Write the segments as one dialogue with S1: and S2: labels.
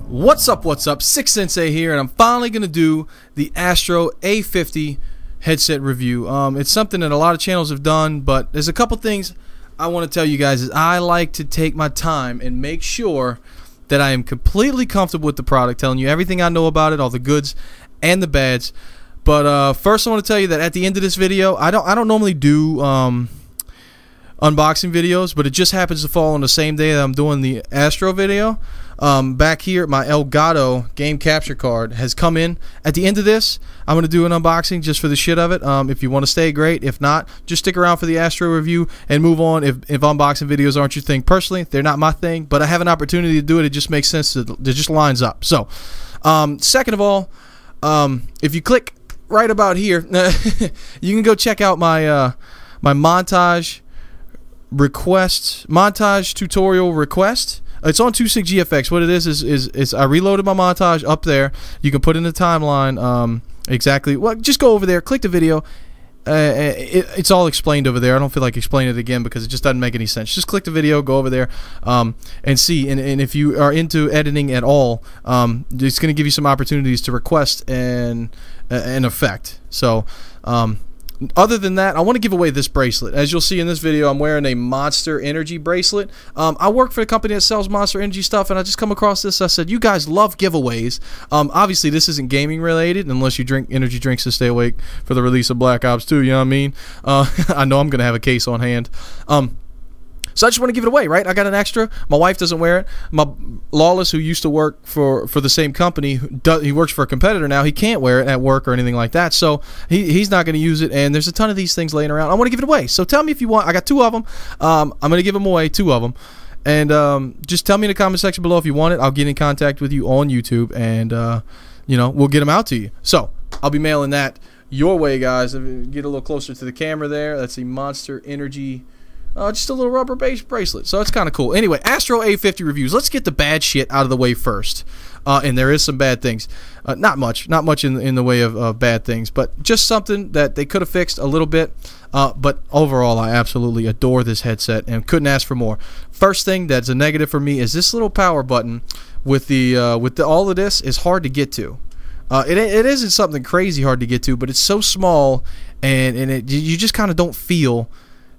S1: What's up, what's up? Six Sensei here, and I'm finally going to do the Astro A50 headset review. It's something that a lot of channels have done, but there's a couple things I want to tell you guys. Is I like to take my time and make sure that I am completely comfortable with the product, telling you everything I know about it, all the goods and the bads. But first I want to tell you that at the end of this video, I don't normally do unboxing videos, but it just happens to fall on the same day that I'm doing the Astro video. Back here, my Elgato game capture card has come in. At the end of this, I'm going to do an unboxing just for the shit of it. If you want to stay, great. If not, just stick around for the Astro review and move on. If unboxing videos aren't your thing personally, they're not my thing, but I have an opportunity to do it. It just makes sense. It just lines up. So, second of all, if you click right about here, you can go check out my my montage tutorial request. It's on 26GFX. What it is I reloaded my montage up there. You can put in the timeline exactly. Well, just go over there, click the video. It's all explained over there. I don't feel like explaining it again because it just doesn't make any sense. Just click the video, go over there, and see. And if you are into editing at all, it's going to give you some opportunities to request an effect. So, other than that, I want to give away this bracelet. As you'll see in this video, I'm wearing a Monster Energy bracelet. I work for a company that sells Monster Energy stuff, and I just come across this. I said, you guys love giveaways. Obviously, this isn't gaming related, unless you drink energy drinks to stay awake for the release of Black Ops 2, you know what I mean? I know I'm going to have a case on hand. So I just want to give it away, right? I got an extra. My wife doesn't wear it. My Lawless, who used to work for the same company, he works for a competitor now. He can't wear it at work or anything like that, so he's not going to use it. And there's a ton of these things laying around. I want to give it away. So tell me if you want. I got two of them. I'm going to give them away, two of them. And just tell me in the comment section below if you want it. I'll get in contact with you on YouTube, and you know, we'll get them out to you. So I'll be mailing that your way, guys. Get a little closer to the camera there. That's the Monster Energy. Just a little rubber-based bracelet, so it's kind of cool. Anyway, Astro A50 reviews. Let's get the bad shit out of the way first. And there is some bad things. Not much in the way of bad things, but just something that they could have fixed a little bit. But overall, I absolutely adore this headset and couldn't ask for more. First thing that's a negative for me is this little power button with all of this is hard to get to. It isn't something crazy hard to get to, but it's so small, and you just kind of don't feel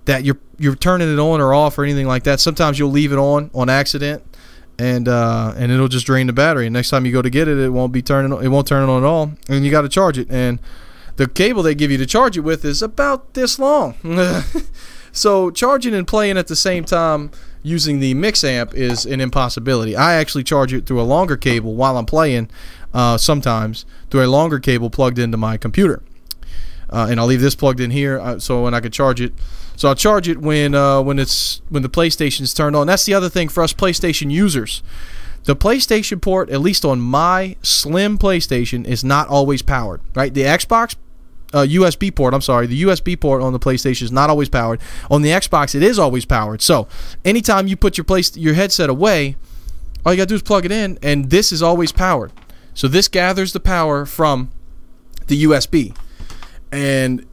S1: that you're turning it on or off or anything like that. Sometimes you'll leave it on accident, and it'll just drain the battery. And next time you go to get it, it won't turn it on at all, and you got to charge it. And the cable they give you to charge it with is about this long. So charging and playing at the same time using the mix amp is an impossibility. I actually charge it through a longer cable while I'm playing, sometimes through a longer cable plugged into my computer. And I'll leave this plugged in here so when I can charge it. So I'll charge it when the PlayStation is turned on. That's the other thing for us PlayStation users. The PlayStation port, at least on my slim PlayStation, is not always powered. Right? The Xbox USB port, I'm sorry, the USB port on the PlayStation is not always powered. On the Xbox, it is always powered. So anytime you put your headset away, all you gotta do is plug it in, and this is always powered. So this gathers the power from the USB. And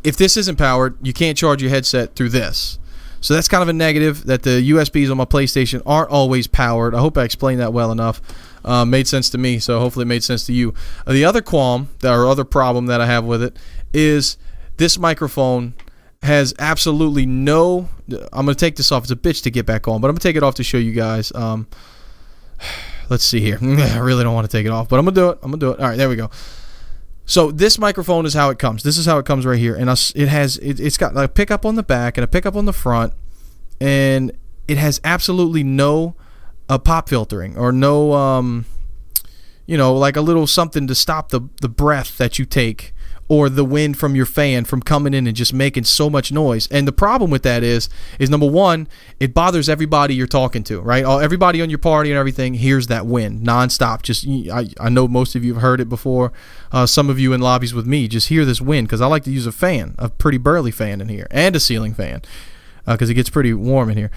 S1: if this isn't powered, you can't charge your headset through this. So that's kind of a negative, that the USBs on my PlayStation aren't always powered. I hope I explained that well enough. Made sense to me, so hopefully it made sense to you. The other qualm, or other problem that I have with it, is this microphone has absolutely no... I'm going to take this off. It's a bitch to get back on, but I'm going to take it off to show you guys. Let's see here. I really don't want to take it off, but I'm going to do it. I'm going to do it. All right, there we go. So this microphone is how it comes. This is how it comes right here, and it's got a pickup on the back and a pickup on the front, and it has absolutely no pop filtering or no you know, like a little something to stop the breath that you take or the wind from your fan from coming in and just making so much noise. And the problem with that is number one, it bothers everybody you're talking to, right? Everybody on your party and everything hears that wind nonstop. Just I know most of you have heard it before. Some of you in lobbies with me just hear this wind, because I like to use a fan, a pretty burly fan in here, and a ceiling fan, because it gets pretty warm in here.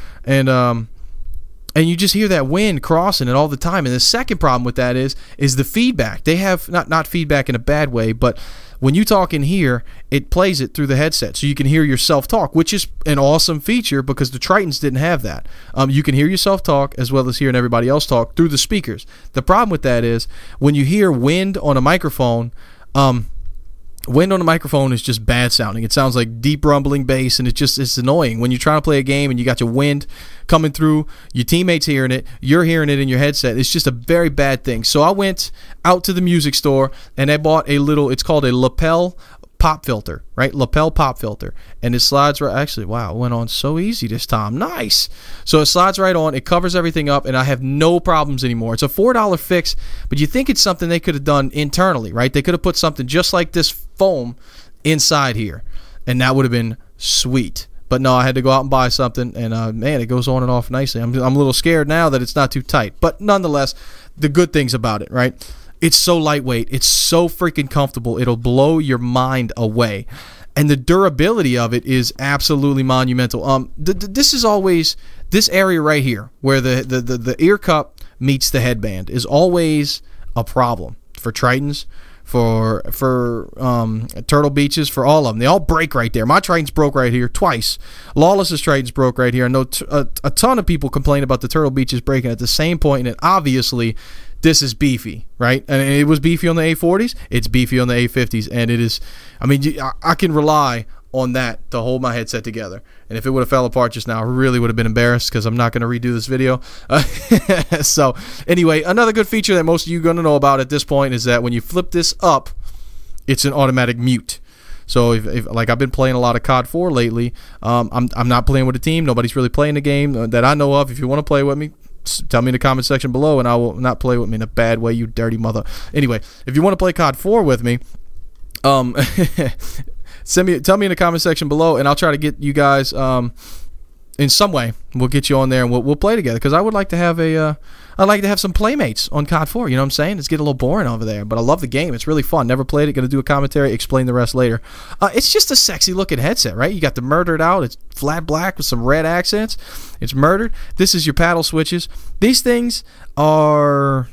S1: And you just hear that wind crossing it all the time. And the second problem with that is the feedback. They have not feedback in a bad way, but when you talk in here, it plays it through the headset, so you can hear yourself talk, which is an awesome feature because the Tritons didn't have that. You can hear yourself talk as well as hearing everybody else talk through the speakers. The problem with that is when you hear wind on a microphone, wind on a microphone is just bad sounding. It sounds like deep rumbling bass, and it's annoying when you're trying to play a game and you got your wind coming through, your teammates hearing it, you're hearing it in your headset. It's just a very bad thing. So I went out to the music store and I bought a little, it's called a lapel pop filter, right? Lapel pop filter, and it slides right. Actually, wow, it went on so easy this time. Nice. So it slides right on. It covers everything up, and I have no problems anymore. It's a $4 fix, but you think it's something they could have done internally, right? They could have put something just like this foam inside here, and that would have been sweet. But no, I had to go out and buy something, and man, it goes on and off nicely. I'm a little scared now that it's not too tight, but nonetheless, the good things about it, right? It's so lightweight. It's so freaking comfortable. It'll blow your mind away. And the durability of it is absolutely monumental. This is always, this area right here where the ear cup meets the headband is always a problem for Tritons, for Turtle Beaches, for all of them. They all break right there. My Tritons broke right here twice. Lawless's Tritons broke right here. I know a ton of people complain about the Turtle Beaches breaking at the same point, and obviously this is beefy, right? And it was beefy on the A40s. It's beefy on the A50s, and it is. I mean, I can rely on that to hold my headset together. And if it would have fell apart just now, I really would have been embarrassed because I'm not going to redo this video. So anyway, another good feature that most of you are going to know about at this point is that when you flip this up, it's an automatic mute. So if like I've been playing a lot of COD 4 lately, I'm not playing with a team. Nobody's really playing the game that I know of. If you want to play with me, tell me in the comment section below, and I will not play with me in a bad way, you dirty mother. Anyway, if you want to play COD 4 with me, tell me in the comment section below, and I'll try to get you guys in some way. We'll get you on there, and we'll play together, because I would like to have I'd like to have some playmates on COD 4. You know what I'm saying? It's getting a little boring over there, but I love the game. It's really fun. Never played it. Going to do a commentary, explain the rest later. It's just a sexy looking headset, right? You got the murdered out. It's flat black with some red accents. It's murdered. This is your paddle switches. These things are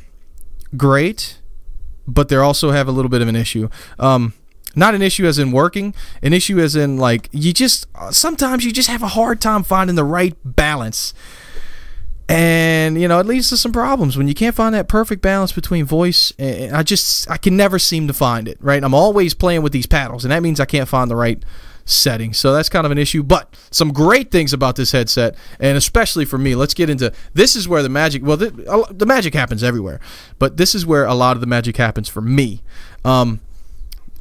S1: great, but they also have a little bit of an issue. Not an issue as in working, an issue as in like sometimes you just have a hard time finding the right balance. And, you know, it leads to some problems when you can't find that perfect balance between voice. I can never seem to find it, right? I'm always playing with these paddles, and that means I can't find the right setting. So that's kind of an issue. But some great things about this headset, and especially for me, let's get into, this is where the magic, well, the magic happens everywhere, but this is where a lot of the magic happens for me. A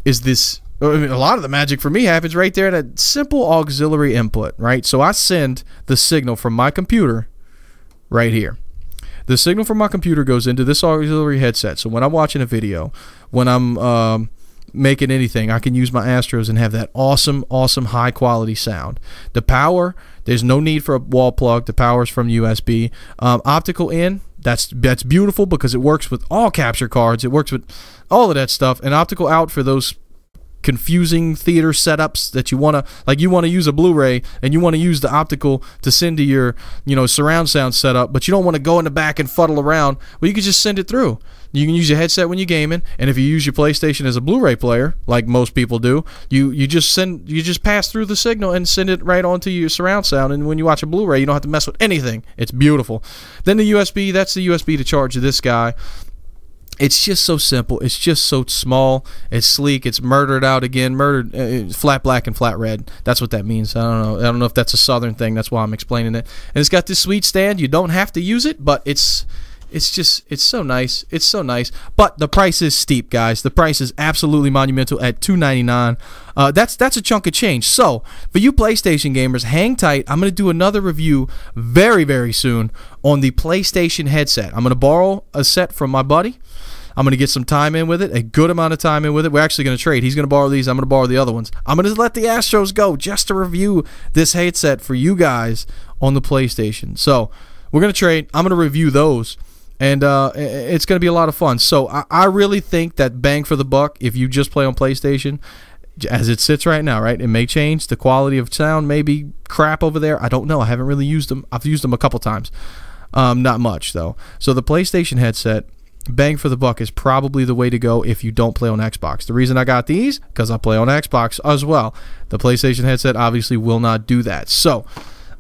S1: lot of the magic for me happens right there, that simple auxiliary input, right? So I send the signal from my computer right here. The signal from my computer goes into this auxiliary headset. So when I'm watching a video, when I'm making anything, I can use my Astros and have that awesome high quality sound. The power, there's no need for a wall plug. The power is from USB. Optical in, that's beautiful because it works with all capture cards. It works with all of that stuff. And optical out for those confusing theater setups that you want to use a Blu-ray and you want to use the optical to send to your, you know, surround sound setup, but you don't want to go in the back and fuddle around. Well, you can just send it through. You can use your headset when you're gaming, and if you use your PlayStation as a Blu-ray player, like most people do, you just pass through the signal and send it right onto your surround sound, and when you watch a Blu-ray, you don't have to mess with anything. It's beautiful. Then the USB, that's the USB to charge this guy. It's just so simple. It's just so small. It's sleek. It's murdered out again. Murdered, flat black and flat red. That's what that means. I don't know. I don't know if that's a southern thing. That's why I'm explaining it. And it's got this sweet stand. You don't have to use it, but it's so nice. It's so nice. But the price is steep, guys. The price is absolutely monumental at $299. That's a chunk of change. So for you PlayStation gamers, hang tight. I'm going to do another review very, very soon on the PlayStation headset. I'm going to borrow a set from my buddy. I'm going to get some time in with it, a good amount of time in with it. We're actually going to trade. He's going to borrow these. I'm going to borrow the other ones. I'm going to let the Astros go just to review this headset for you guys on the PlayStation. So we're going to trade. I'm going to review those, and it's going to be a lot of fun. So I really think that bang for the buck, if you just play on PlayStation, as it sits right now, right? It may change. The quality of sound may be crap over there. I don't know. I haven't really used them. I've used them a couple times. Not much, though. So the PlayStation headset, bang for the buck is probably the way to go if you don't play on Xbox. The reason I got these, because I play on Xbox as well. The PlayStation headset obviously will not do that. So,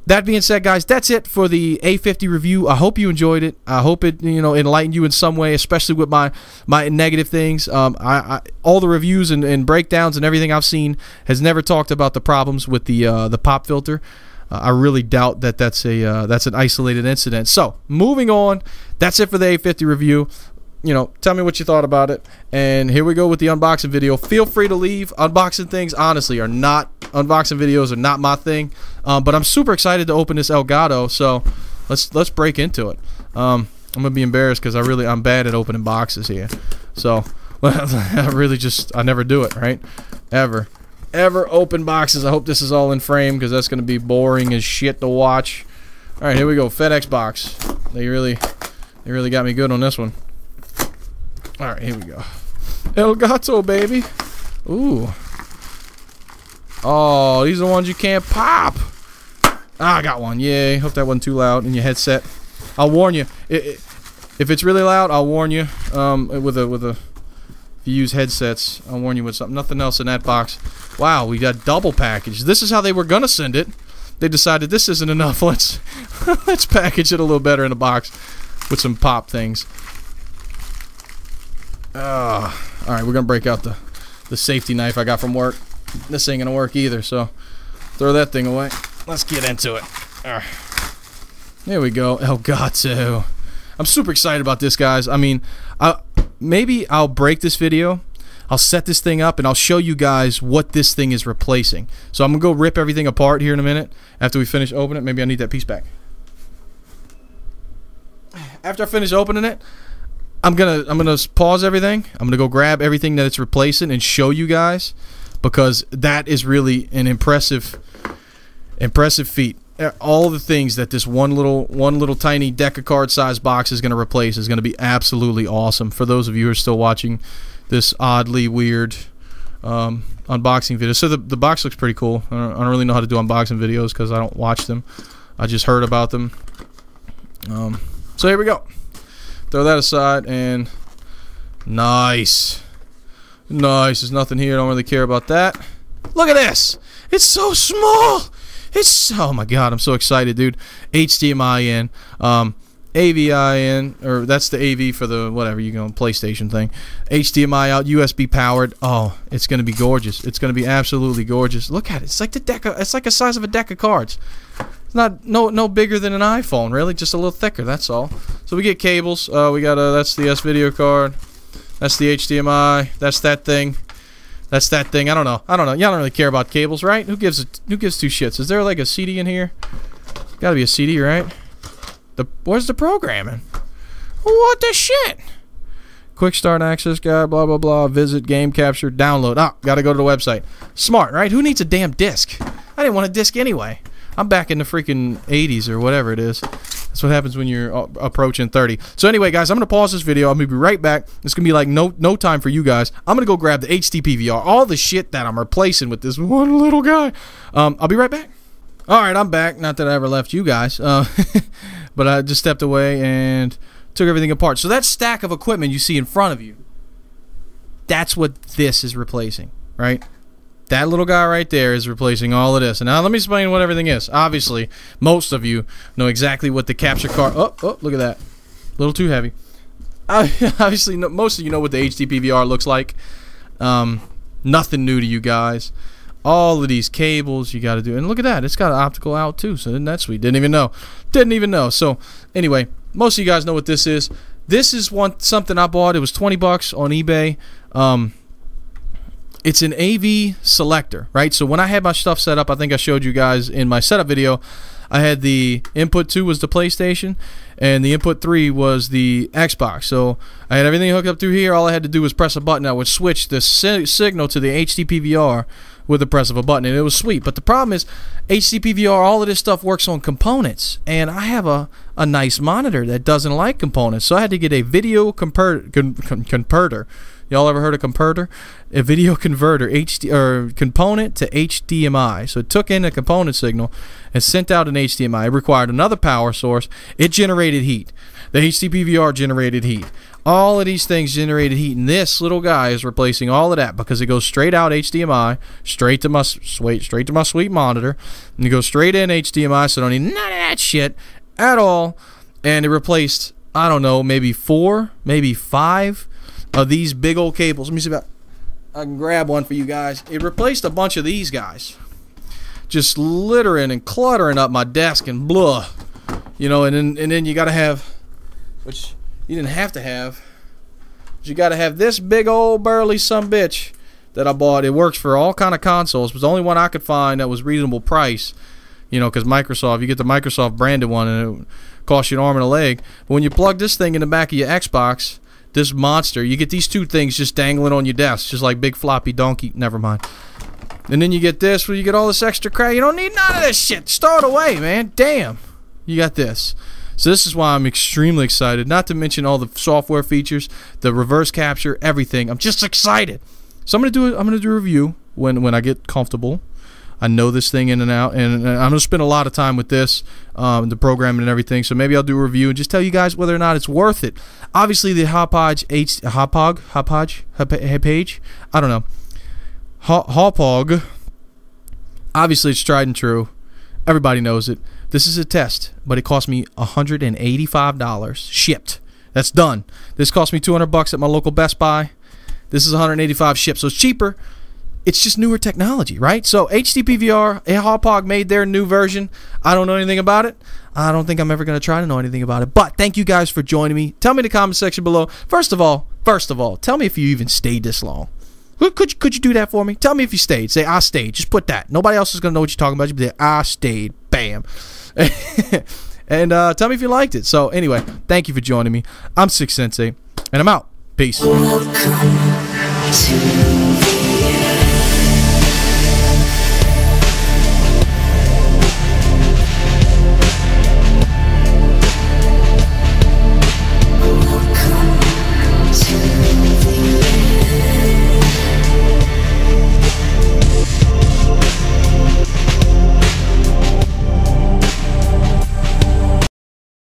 S1: that being said, guys, that's it for the A50 review. I hope you enjoyed it. I hope it, enlightened you in some way, especially with my negative things. All the reviews and breakdowns and everything I've seen has never talked about the problems with the pop filter. I really doubt that that's an isolated incident. So, moving on, that's it for the A50 review. Tell me what you thought about it. And here we go with the unboxing video. Feel free to leave. Unboxing things, honestly, unboxing videos are not my thing. But I'm super excited to open this Elgato. So let's break into it. I'm gonna be embarrassed because I'm bad at opening boxes here. So I never do it, right? Ever open boxes. I hope this is all in frame because that's gonna be boring as shit to watch. All right, here we go. FedEx box. They really got me good on this one. All right, here we go. Elgato, baby. Ooh. Oh, these are the ones you can't pop. I got one. Yay. Hope that wasn't too loud in your headset. I'll warn you. If it's really loud, I'll warn you. If you use headsets, I'll warn you with something. Nothing else in that box. Wow, we got double package. This is how they were gonna send it. They decided this isn't enough. Let's package it a little better in a box with some pop things. Alright, we're gonna break out the safety knife I got from work. This ain't gonna work either, so throw that thing away. Let's get into it. There we go. Elgato. I'm super excited about this, guys. I mean, maybe I'll break this video. I'll set this thing up and I'll show you guys what this thing is replacing. So I'm gonna go rip everything apart here in a minute after we finish opening it. Maybe I need that piece back. After I finish opening it, I'm gonna pause everything. I'm gonna go grab everything that it's replacing and show you guys, because that is really an impressive feat. All the things that this one little tiny deck of card size box is gonna replace is gonna be absolutely awesome. For those of you who are still watching this oddly weird unboxing video, so the box looks pretty cool. I don't really know how to do unboxing videos because I don't watch them. I just heard about them. So here we go. Throw that aside, and nice. There's nothing here. I don't really care about that. Look at this. It's so small. Oh my god, I'm so excited, dude. HDMI in, AVI in, or that's the AV for the whatever PlayStation thing. HDMI out, USB powered. Oh, it's gonna be gorgeous. It's gonna be absolutely gorgeous. Look at it. It's like it's like the size of a deck of cards. It's not no bigger than an iPhone, really, just a little thicker, that's all. So we get cables. We got that's the S video card. That's the HDMI. That's that thing. That's that thing. I don't know. Y'all don't really care about cables, right? Who gives two shits? Is there like a CD in here? Gotta be a CD, right? Where's the programming? What the shit? Quick start access guide, blah blah blah. Visit, game capture, download. Gotta go to the website. Smart, right? Who needs a damn disc? I didn't want a disc anyway. I'm back in the freaking 80s or whatever it is. That's what happens when you're approaching 30. So anyway, guys, I'm going to pause this video. I'm going to be right back. It's going to be like no time for you guys. I'm going to go grab the HD PVR, all the shit that I'm replacing with this one little guy. I'll be right back. All right, I'm back. Not that I ever left you guys. But I just stepped away and took everything apart. So that stack of equipment you see in front of you, that's what this is replacing, right? That little guy right there is replacing all of this. And now let me explain what everything is. Obviously, most of you know exactly what the capture card... Oh, look at that. A little too heavy. Obviously, most of you know what the HD PVR looks like. Nothing new to you guys. All of these cables you got to do. And look at that. It's got an optical out too. So isn't that sweet? Didn't even know. So anyway, most of you guys know what this is. This is something I bought. It was 20 bucks on eBay. It's an AV selector, right? So when I had my stuff set up, I think I showed you guys in my setup video, I had the input 2 was the PlayStation, and the input 3 was the Xbox. So I had everything hooked up through here. All I had to do was press a button. I would switch the signal to the HD PVR with the press of a button, and it was sweet. But the problem is, HD PVR, all of this stuff works on components, and I have a nice monitor that doesn't like components, so I had to get a video converter. Y'all ever heard of converter? A video converter, component to HDMI. So it took in a component signal and sent out an HDMI. It required another power source. It generated heat. The HD PVR generated heat. All of these things generated heat, and this little guy is replacing all of that because it goes straight out HDMI, straight to my sweet monitor, and it goes straight in HDMI, so I don't need none of that shit at all. And it replaced, I don't know, maybe 4, maybe 5 of these big old cables. Let me see if I can grab one for you guys. It replaced a bunch of these guys, just littering and cluttering up my desk and blah, you know. And then you got to have, which you didn't have to have, but you got to have this big old burly sumbitch that I bought. It works for all kind of consoles. It was the only one I could find that was reasonable price, you know, because Microsoft, you get the Microsoft branded one and it costs you an arm and a leg. But when you plug this thing in the back of your Xbox, this monster, you get these two things just dangling on your desk, just like big floppy donkey. Never mind. And then you get this, where you get all this extra crap. You don't need none of this shit. Throw it away, man. Damn. You got this. So this is why I'm extremely excited. Not to mention all the software features, the reverse capture, everything. I'm just excited. So I'm gonna do a review when I get comfortable. I know this thing in and out, and I'm gonna spend a lot of time with this, the programming and everything. So maybe I'll do a review and just tell you guys whether or not it's worth it. Obviously, the Hauppauge, I don't know, Hauppauge. Obviously, it's tried and true. Everybody knows it. This is a test, but it cost me $185 shipped. That's done. This cost me $200 at my local Best Buy. This is $185 shipped, so it's cheaper. It's just newer technology, right? So HDPVR, Hauppauge made their new version. I don't know anything about it. I don't think I'm ever going to try to know anything about it. But thank you guys for joining me. Tell me in the comment section below. First of all, tell me if you even stayed this long. Could you do that for me? Tell me if you stayed. Say, I stayed. Just put that. Nobody else is going to know what you're talking about. You say, I stayed. Bam. And tell me if you liked it. So anyway, thank you for joining me. I'm Six Sensei, and I'm out. Peace.